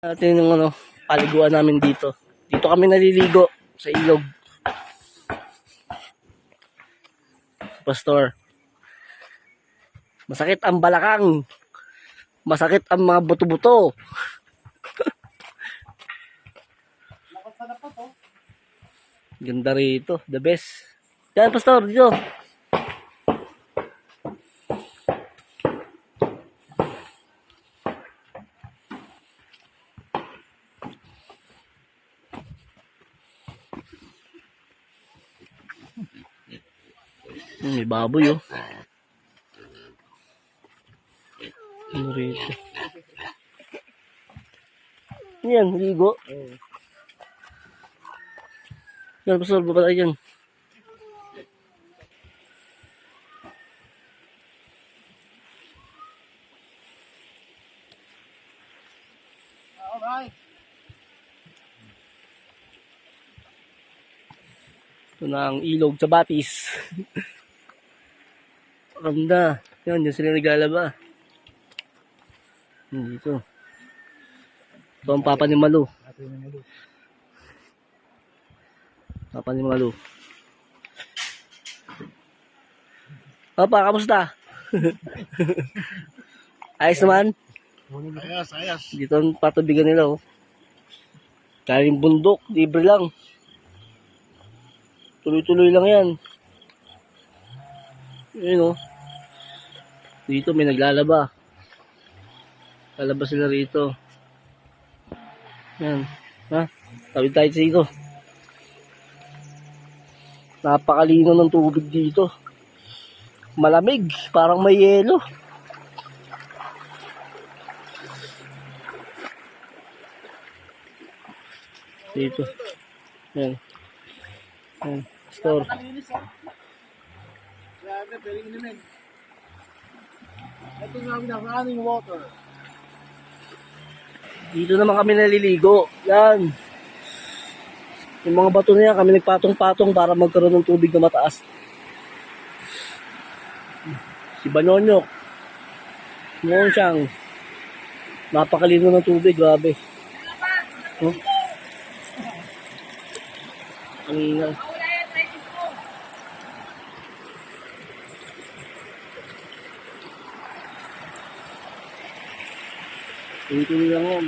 Natin yung paliguan namin dito. Dito kami naliligo sa ilog. Pastor. Masakit ang balakang. Masakit ang mga buto-buto. Ganda rito. The best. Yan, Pastor. Dito. May baboy oh. Ano rito? Yan, ligo. Yan, Pastor. Baba tayo dyan. Alright. Ito na ang ilog sa Batis. Ganda. Yan, dyan sila naglalaba. Dito. Ito ang papa ni Malu. Papa ni Malu. Papa, kamusta? Ayos naman? Ayos. Dito ang patubigan nila oh. Kaling bundok, libre lang. Tuloy-tuloy lang yan. Ayun oh. Dito may naglalaba. Lalaba sila rito. Yan. Ha? Tawid tayo dito. Napakalino ng tubig dito. Malamig. Parang may yelo. Dito. Yan. Yan. Store. Grabe, pwedeng inumin. Ito namin na running water. Dito naman kami naliligo. Yan. Yung mga bato na yan, kami nagpatong-patong para magkaroon ng tubig na mataas. Si Banonyok. Noon siyang napakalino ng tubig, grabe. Huh? Ang ingay. Tuloy-tuloy lang yan.